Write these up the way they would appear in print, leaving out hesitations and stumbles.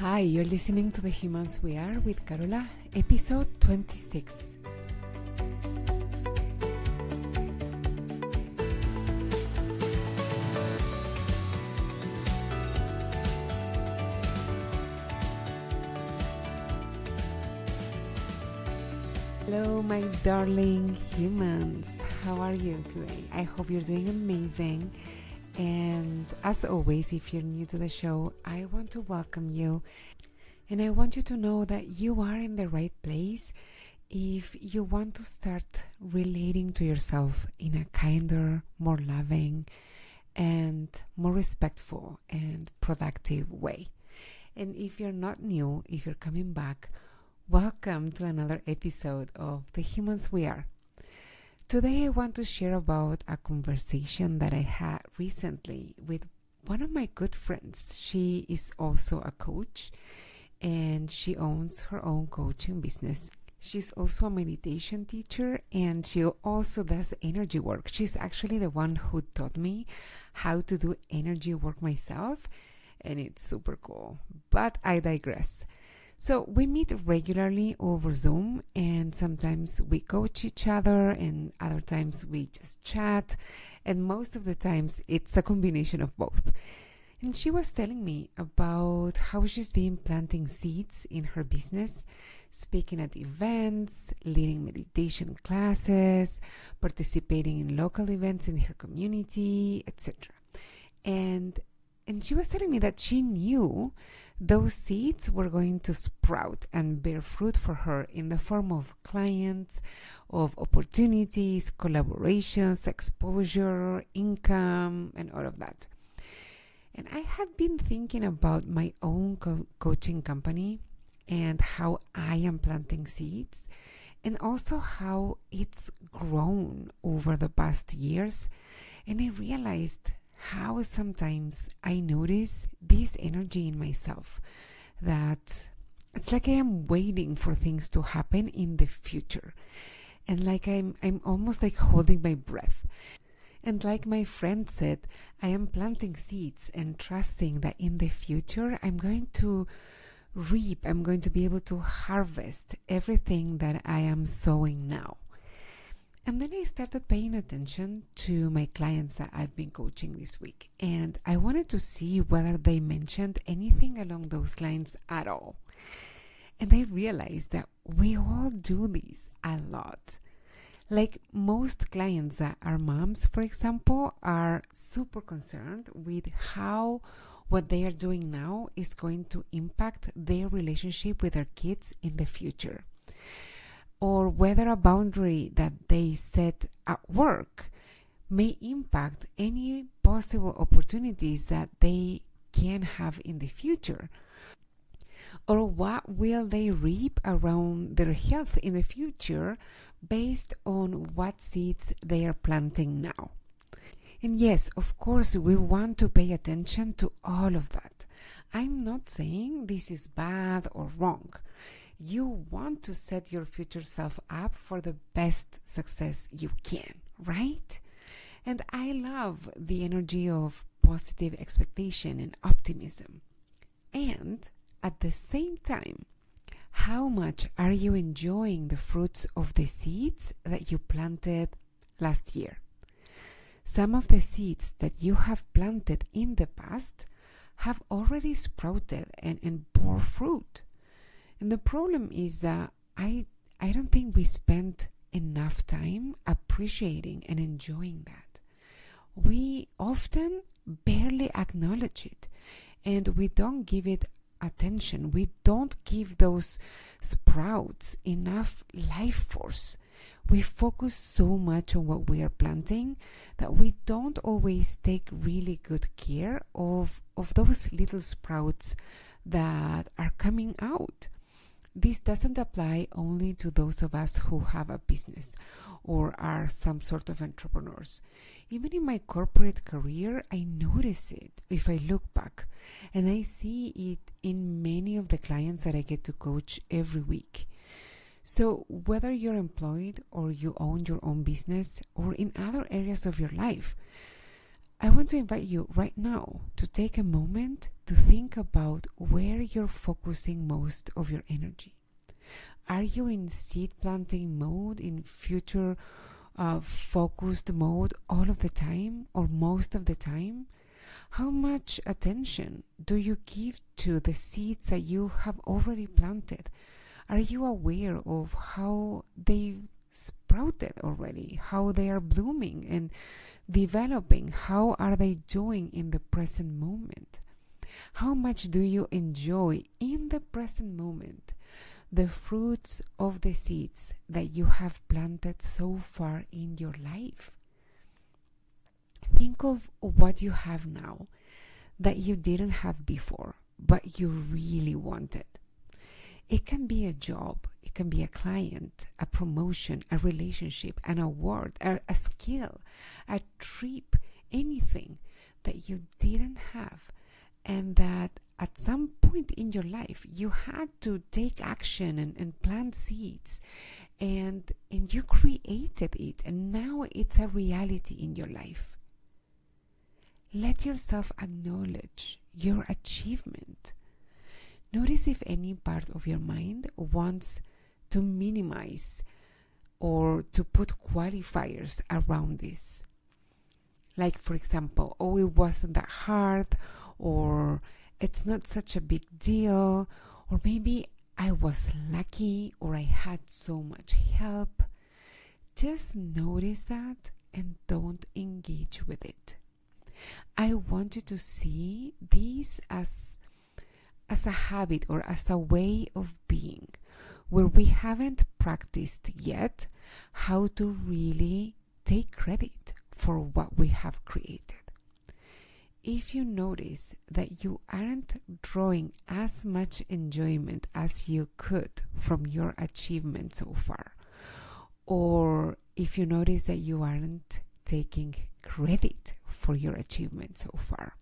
Hi, you're listening to The Humans We Are with Carola, episode 26. Hello, my darling humans. How are you today? I hope you're doing amazing. And as always, if you're new to the show, I want to welcome you. And I want you to know that you are in the right place if you want to start relating to yourself in a kinder, more loving, and more respectful and productive way. And if you're not new, if you're coming back, welcome to another episode of The Humans We Are. Today I want to share about a conversation that I had recently with one of my good friends. She is also a coach and she owns her own coaching business. She's also a meditation teacher and she also does energy work. She's actually the one who taught me how to do energy work myself, and it's super cool. But I digress. So we meet regularly over Zoom, and sometimes we coach each other and other times we just chat, and most of the times it's a combination of both. And she was telling me about how she's been planting seeds in her business, speaking at events, leading meditation classes, participating in local events in her community, etc. And she was telling me that she knew those seeds were going to sprout and bear fruit for her in the form of clients, of opportunities, collaborations, exposure, income, and all of that. And I had been thinking about my own coaching company and how I am planting seeds, and also how it's grown over the past years. And I realized how sometimes I notice this energy in myself, that it's like I am waiting for things to happen in the future, and like I'm almost like holding my breath. And like my friend said, I am planting seeds and trusting that in the future I'm going to reap, I'm going to be able to harvest everything that I am sowing now. And then I started paying attention to my clients that I've been coaching this week. And I wanted to see whether they mentioned anything along those lines at all. And I realized that we all do this a lot. Like most clients that are moms, for example, are super concerned with how what they are doing now is going to impact their relationship with their kids in the future, or whether a boundary that they set at work may impact any possible opportunities that they can have in the future, or what will they reap around their health in the future based on what seeds they are planting now. And yes, of course, we want to pay attention to all of that. I'm not saying this is bad or wrong. You want to set your future self up for the best success you can, right? And I love the energy of positive expectation and optimism. And at the same time, how much are you enjoying the fruits of the seeds that you planted last year? Some of the seeds that you have planted in the past have already sprouted and bore fruit. And the problem is that I don't think we spend enough time appreciating and enjoying that. We often barely acknowledge it, and we don't give it attention. We don't give those sprouts enough life force. We focus so much on what we are planting that we don't always take really good care of those little sprouts that are coming out. This doesn't apply only to those of us who have a business or are some sort of entrepreneurs. Even in my corporate career, I notice it if I look back, and I see it in many of the clients that I get to coach every week. So whether you're employed or you own your own business or in other areas of your life, I want to invite you right now to take a moment to think about where you're focusing most of your energy. Are you in seed planting mode, in future focused mode all of the time or most of the time? How much attention do you give to the seeds that you have already planted? Are you aware of how they've sprouted already, how they are blooming and developing? How are they doing in the present moment? How much do you enjoy in the present moment the fruits of the seeds that you have planted so far in your life? Think of what you have now that you didn't have before, but you really wanted. It can be a job, it can be a client, a promotion, a relationship, an award, a skill, a trip, anything that you didn't have, and that at some point in your life you had to take action and plant seeds, and you created it, and now it's a reality in your life. Let yourself acknowledge your achievement. Notice if any part of your mind wants to minimize or to put qualifiers around this. Like, for example, oh, it wasn't that hard, or it's not such a big deal, or maybe I was lucky, or I had so much help. Just notice that and don't engage with it. I want you to see this as a habit or as a way of being, where we haven't practiced yet how to really take credit for what we have created. If you notice that you aren't drawing as much enjoyment as you could from your achievement so far, or if you notice that you aren't taking credit for your achievement so far,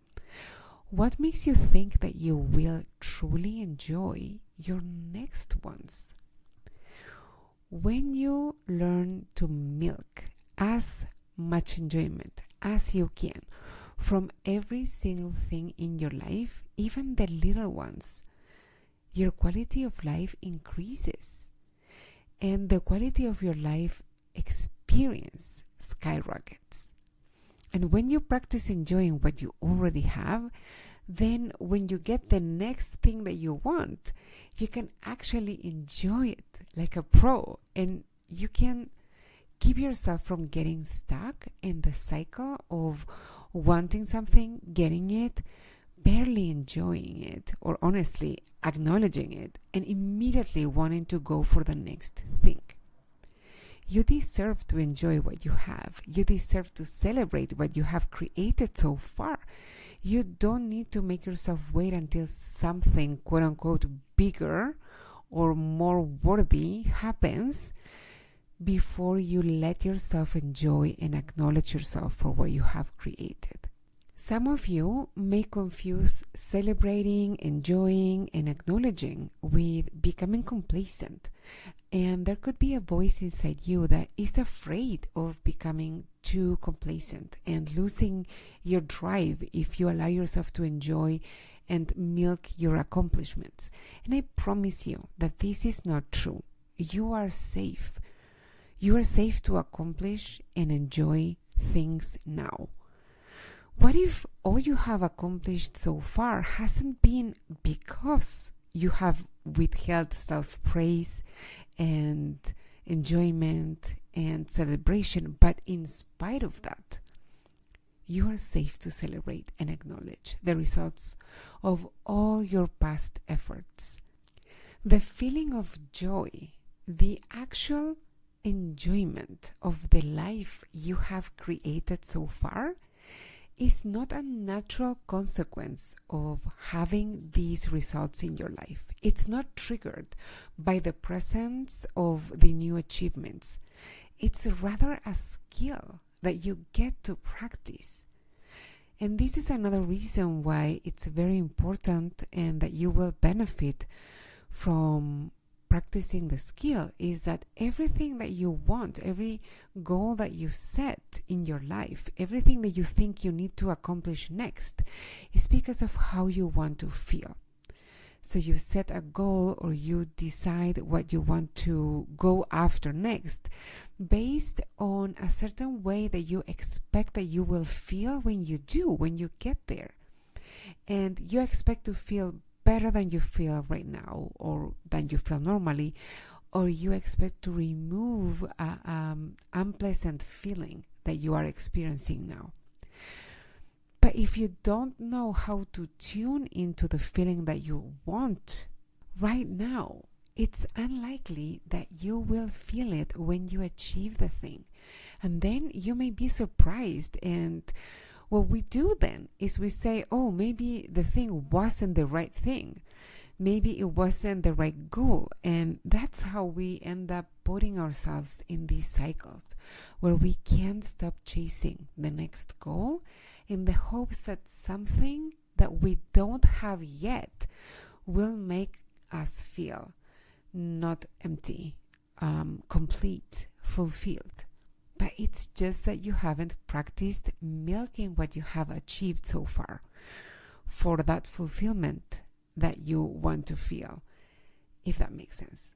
what makes you think that you will truly enjoy your next ones? When you learn to milk as much enjoyment as you can from every single thing in your life, even the little ones, your quality of life increases, and the quality of your life experience skyrockets. And when you practice enjoying what you already have, then when you get the next thing that you want, you can actually enjoy it like a pro, and you can keep yourself from getting stuck in the cycle of wanting something, getting it, barely enjoying it, or honestly acknowledging it, and immediately wanting to go for the next thing. You deserve to enjoy what you have. You deserve to celebrate what you have created so far. You don't need to make yourself wait until something, quote unquote, bigger or more worthy happens before you let yourself enjoy and acknowledge yourself for what you have created. Some of you may confuse celebrating, enjoying, and acknowledging with becoming complacent. And there could be a voice inside you that is afraid of becoming too complacent and losing your drive if you allow yourself to enjoy and milk your accomplishments. And I promise you that this is not true. You are safe. You are safe to accomplish and enjoy things now. What if all you have accomplished so far hasn't been because you have withheld self-praise and enjoyment and celebration, but in spite of that, you are safe to celebrate and acknowledge the results of all your past efforts. The feeling of joy, the actual enjoyment of the life you have created so far, is not a natural consequence of having these results in your life. It's not triggered by the presence of the new achievements. It's rather a skill that you get to practice. And this is another reason why it's very important and that you will benefit from practicing the skill is that everything that you want, every goal that you set in your life, everything that you think you need to accomplish next is because of how you want to feel. So you set a goal or you decide what you want to go after next based on a certain way that you expect that you will feel when you get there. And you expect to feel better than you feel right now or than you feel normally, or you expect to remove an unpleasant feeling that you are experiencing now. But if you don't know how to tune into the feeling that you want right now, it's unlikely that you will feel it when you achieve the thing. And then you may be surprised, and what we do then is we say, oh, maybe the thing wasn't the right thing. Maybe it wasn't the right goal. And that's how we end up putting ourselves in these cycles where we can't stop chasing the next goal in the hopes that something that we don't have yet will make us feel not empty, complete, fulfilled. But it's just that you haven't practiced milking what you have achieved so far for that fulfillment that you want to feel, if that makes sense.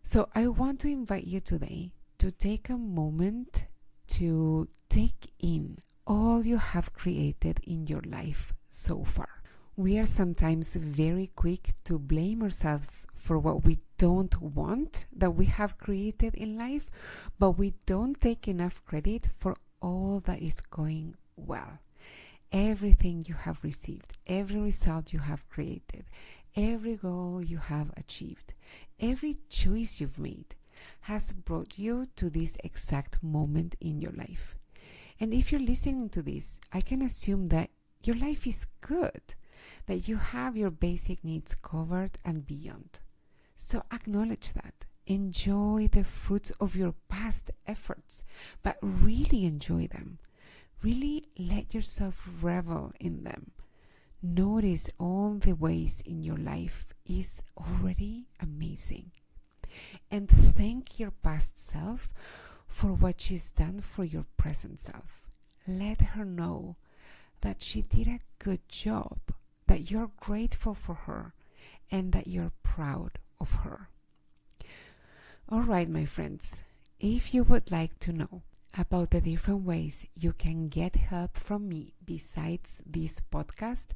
So I want to invite you today to take a moment to take in all you have created in your life so far. We are sometimes very quick to blame ourselves for what we don't want that we have created in life, but we don't take enough credit for all that is going well. Everything you have received, every result you have created, every goal you have achieved, every choice you've made has brought you to this exact moment in your life. And if you're listening to this, I can assume that your life is good, that you have your basic needs covered and beyond. So acknowledge that. Enjoy the fruits of your past efforts, but really enjoy them. Really let yourself revel in them. Notice all the ways in your life is already amazing. And thank your past self for what she's done for your present self. Let her know that she did a good job, that you're grateful for her, and that you're proud of her. All right, my friends, if you would like to know about the different ways you can get help from me besides this podcast,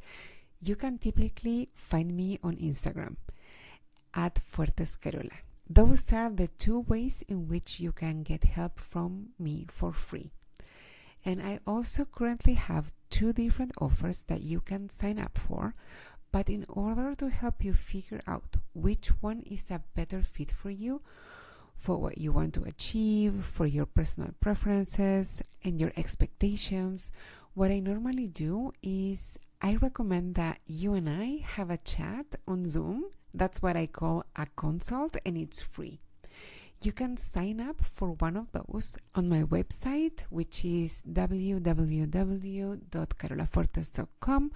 you can typically find me on Instagram at @fuertescarola. Those are the two ways in which you can get help from me for free. And I also currently have 2 different offers that you can sign up for, but in order to help you figure out which one is a better fit for you, for what you want to achieve, for your personal preferences and your expectations, what I normally do is I recommend that you and I have a chat on Zoom. That's what I call a consult, and it's free. You can sign up for one of those on my website, which is www.carolafortes.com,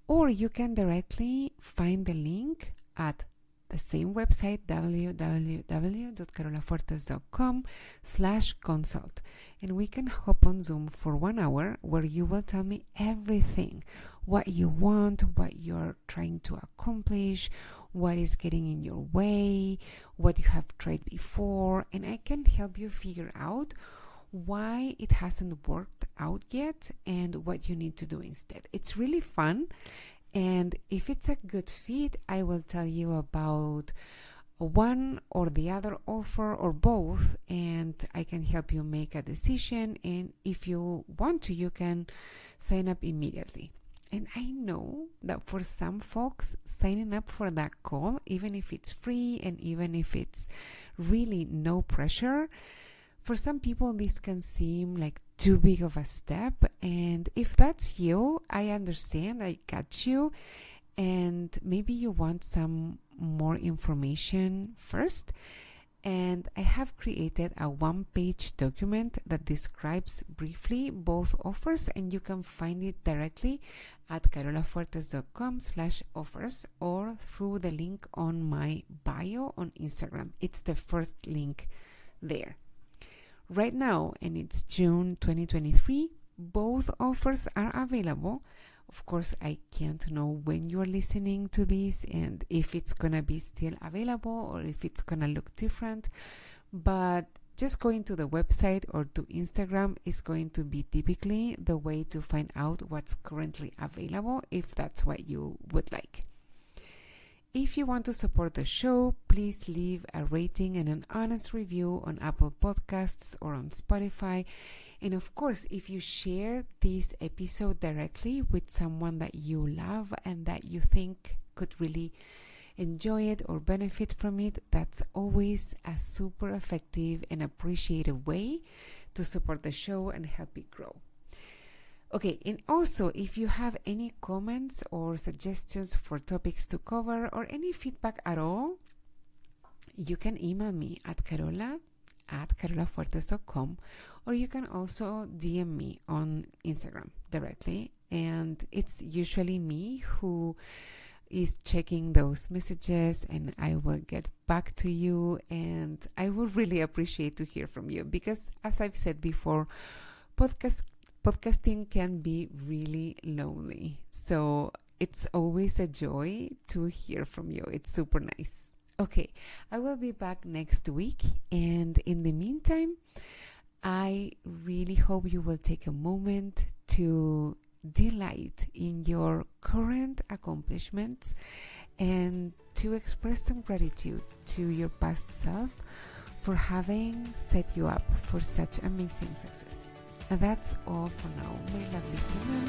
or you can directly find the link at the same website, www.carolafortes.com/consult, and we can hop on Zoom for 1 hour where you will tell me everything, what you want, what you're trying to accomplish, what is getting in your way, what you have tried before, and I can help you figure out why it hasn't worked out yet and what you need to do instead. It's really fun. And if it's a good fit, I will tell you about one or the other offer or both, and I can help you make a decision. And if you want to, you can sign up immediately. And I know that for some folks, signing up for that call, even if it's free and even if it's really no pressure, for some people this can seem like too big of a step. And if that's you, I understand, I got you. And maybe you want some more information first. And I have created a one-page document that describes briefly both offers, and you can find it directly at carolafuertes.com/offers or through the link on my bio on Instagram. It's the first link there. Right now, and it's June 2023, both offers are available. Of course, I can't know when you're listening to this and if it's gonna be still available or if it's gonna look different, but just going to the website or to Instagram is going to be typically the way to find out what's currently available, if that's what you would like. If you want to support the show, please leave a rating and an honest review on Apple Podcasts or on Spotify. And of course, if you share this episode directly with someone that you love and that you think could really enjoy it or benefit from it, that's always a super effective and appreciated way to support the show and help it grow. Okay, and also if you have any comments or suggestions for topics to cover or any feedback at all, you can email me at carolafuertes.com, or you can also DM me on Instagram directly, and it's usually me who is checking those messages, and I will get back to you, and I would really appreciate to hear from you because, as I've said before, podcasting can be really lonely, so it's always a joy to hear from you. It's super nice. Okay, I will be back next week, and in the meantime, I really hope you will take a moment to delight in your current accomplishments and to express some gratitude to your past self for having set you up for such amazing success. And that's all for now, my lovely humans.